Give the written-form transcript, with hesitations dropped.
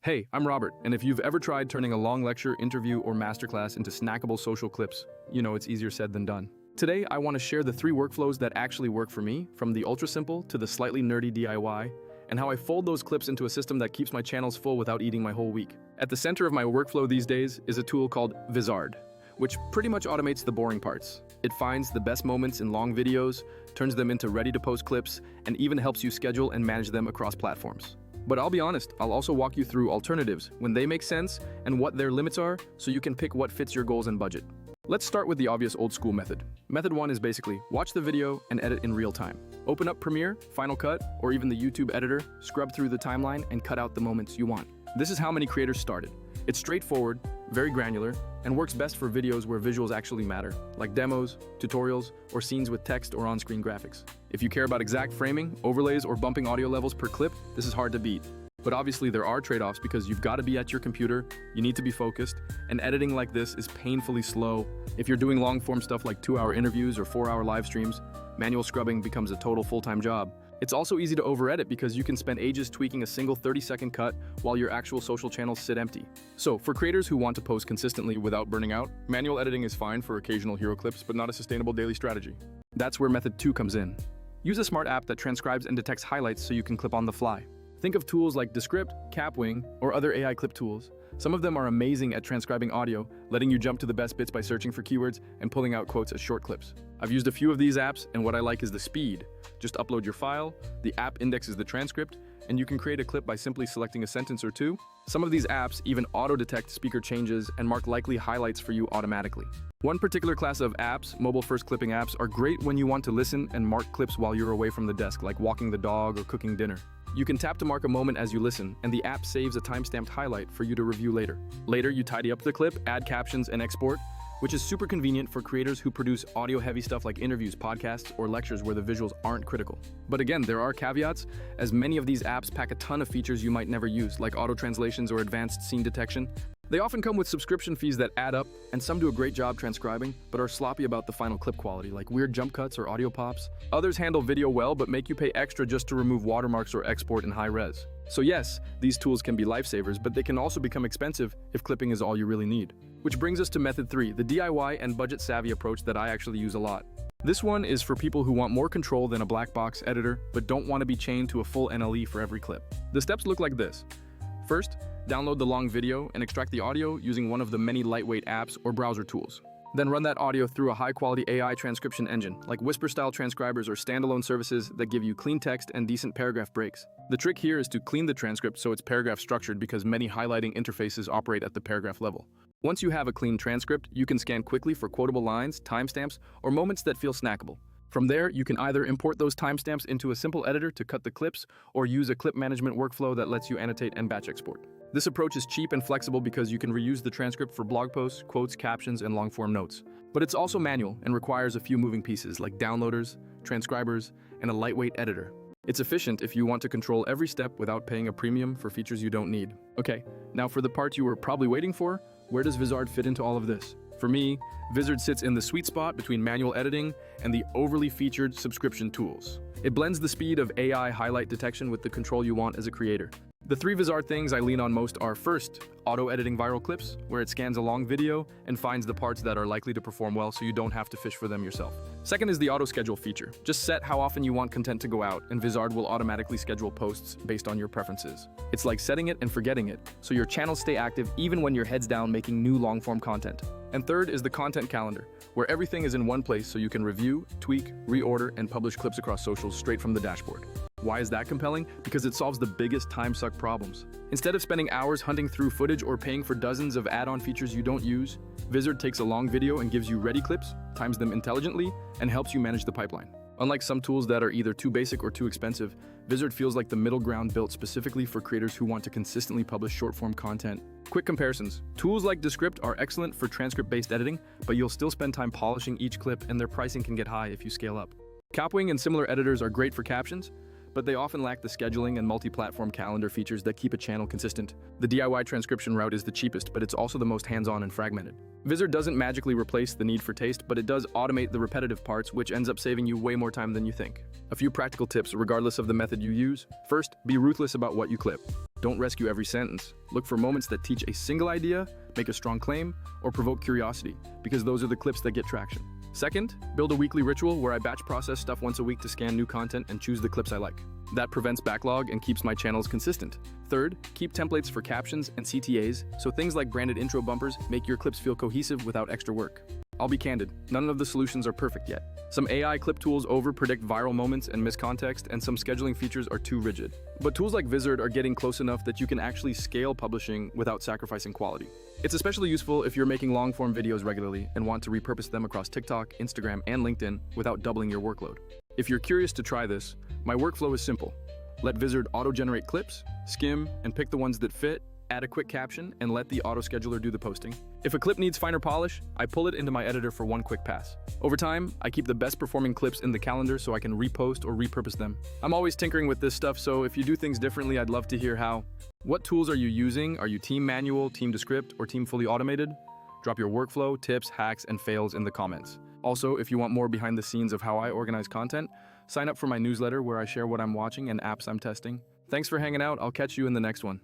Hey, I'm Robert, and if you've ever tried turning a long lecture, interview, or masterclass into snackable social clips, you know it's easier said than done. Today, I want to share the 3 workflows that actually work for me, from the ultra simple to the slightly nerdy DIY, and how I fold those clips into a system that keeps my channels full without eating my whole week. At the center of my workflow these days is a tool called Vizard, which pretty much automates the boring parts. It finds the best moments in long videos, turns them into ready-to-post clips, and even helps you schedule and manage them across platforms. But I'll be honest, I'll also walk you through alternatives, when they make sense, and what their limits are, so you can pick what fits your goals and budget. Let's start with the obvious old-school method. Method 1 is basically, watch the video and edit in real time. Open up Premiere, Final Cut, or even the YouTube editor, scrub through the timeline, and cut out the moments you want. This is how many creators started. It's straightforward, very granular, and works best for videos where visuals actually matter, like demos, tutorials, or scenes with text or on-screen graphics. If you care about exact framing, overlays, or bumping audio levels per clip, this is hard to beat. But obviously there are trade-offs because you've got to be at your computer, you need to be focused, and editing like this is painfully slow. If you're doing long-form stuff like 2-hour interviews or 4-hour live streams, manual scrubbing becomes a total full-time job. It's also easy to over-edit because you can spend ages tweaking a single 30-second cut while your actual social channels sit empty. So, for creators who want to post consistently without burning out, manual editing is fine for occasional hero clips, but not a sustainable daily strategy. That's where method 2 comes in. Use a smart app that transcribes and detects highlights so you can clip on the fly. Think of tools like Descript, Kapwing, or other AI clip tools. Some of them are amazing at transcribing audio, letting you jump to the best bits by searching for keywords and pulling out quotes as short clips. I've used a few of these apps, and what I like is the speed. Just upload your file, the app indexes the transcript, and you can create a clip by simply selecting a sentence or two. Some of these apps even auto-detect speaker changes and mark likely highlights for you automatically. One particular class of apps, mobile-first clipping apps, are great when you want to listen and mark clips while you're away from the desk, like walking the dog or cooking dinner. You can tap to mark a moment as you listen, and the app saves a time-stamped highlight for you to review later. Later, you tidy up the clip, add captions, and export, which is super convenient for creators who produce audio-heavy stuff like interviews, podcasts, or lectures where the visuals aren't critical. But again, there are caveats, as many of these apps pack a ton of features you might never use, like auto-translations or advanced scene detection. They often come with subscription fees that add up, and some do a great job transcribing, but are sloppy about the final clip quality, like weird jump cuts or audio pops. Others handle video well, but make you pay extra just to remove watermarks or export in high res. So yes, these tools can be lifesavers, but they can also become expensive if clipping is all you really need. Which brings us to method 3, the DIY and budget-savvy approach that I actually use a lot. This one is for people who want more control than a black box editor, but don't want to be chained to a full NLE for every clip. The steps look like this. First, download the long video and extract the audio using one of the many lightweight apps or browser tools. Then run that audio through a high-quality AI transcription engine, like Whisper-style transcribers or standalone services that give you clean text and decent paragraph breaks. The trick here is to clean the transcript so it's paragraph structured because many highlighting interfaces operate at the paragraph level. Once you have a clean transcript, you can scan quickly for quotable lines, timestamps, or moments that feel snackable. From there, you can either import those timestamps into a simple editor to cut the clips, or use a clip management workflow that lets you annotate and batch export. This approach is cheap and flexible because you can reuse the transcript for blog posts, quotes, captions, and long-form notes. But it's also manual and requires a few moving pieces like downloaders, transcribers, and a lightweight editor. It's efficient if you want to control every step without paying a premium for features you don't need. Okay, now for the part you were probably waiting for, where does Vizard fit into all of this? For me, Vizard sits in the sweet spot between manual editing and the overly featured subscription tools. It blends the speed of AI highlight detection with the control you want as a creator. The 3 Vizard things I lean on most are: first, auto-editing viral clips, where it scans a long video and finds the parts that are likely to perform well so you don't have to fish for them yourself. Second is the auto-schedule feature. Just set how often you want content to go out, and Vizard will automatically schedule posts based on your preferences. It's like setting it and forgetting it, so your channels stay active even when your head's down making new long-form content. And third is the content calendar, where everything is in one place so you can review, tweak, reorder, and publish clips across socials straight from the dashboard. Why is that compelling? Because it solves the biggest time suck problems. Instead of spending hours hunting through footage or paying for dozens of add-on features you don't use, Vizard takes a long video and gives you ready clips, times them intelligently, and helps you manage the pipeline. Unlike some tools that are either too basic or too expensive, Vizard feels like the middle ground built specifically for creators who want to consistently publish short-form content. Quick comparisons. Tools like Descript are excellent for transcript-based editing, but you'll still spend time polishing each clip, and their pricing can get high if you scale up. Kapwing and similar editors are great for captions, but they often lack the scheduling and multi-platform calendar features that keep a channel consistent. The DIY transcription route is the cheapest, but it's also the most hands-on and fragmented. Vizard doesn't magically replace the need for taste, but it does automate the repetitive parts, which ends up saving you way more time than you think. A few practical tips regardless of the method you use. First, be ruthless about what you clip. Don't rescue every sentence. Look for moments that teach a single idea, make a strong claim, or provoke curiosity, because those are the clips that get traction. Second, build a weekly ritual where I batch process stuff once a week to scan new content and choose the clips I like. That prevents backlog and keeps my channels consistent. Third, keep templates for captions and CTAs, so things like branded intro bumpers make your clips feel cohesive without extra work. I'll be candid, none of the solutions are perfect yet. Some AI clip tools over-predict viral moments and miss context, and some scheduling features are too rigid. But tools like Vizard are getting close enough that you can actually scale publishing without sacrificing quality. It's especially useful if you're making long-form videos regularly and want to repurpose them across TikTok, Instagram, and LinkedIn without doubling your workload. If you're curious to try this, my workflow is simple. Let Vizard auto-generate clips, skim, and pick the ones that fit, add a quick caption, and let the auto-scheduler do the posting. If a clip needs finer polish, I pull it into my editor for one quick pass. Over time, I keep the best performing clips in the calendar so I can repost or repurpose them. I'm always tinkering with this stuff, so if you do things differently, I'd love to hear how. What tools are you using? Are you team manual, team Descript, or team fully automated? Drop your workflow, tips, hacks, and fails in the comments. Also, if you want more behind the scenes of how I organize content, sign up for my newsletter where I share what I'm watching and apps I'm testing. Thanks for hanging out. I'll catch you in the next one.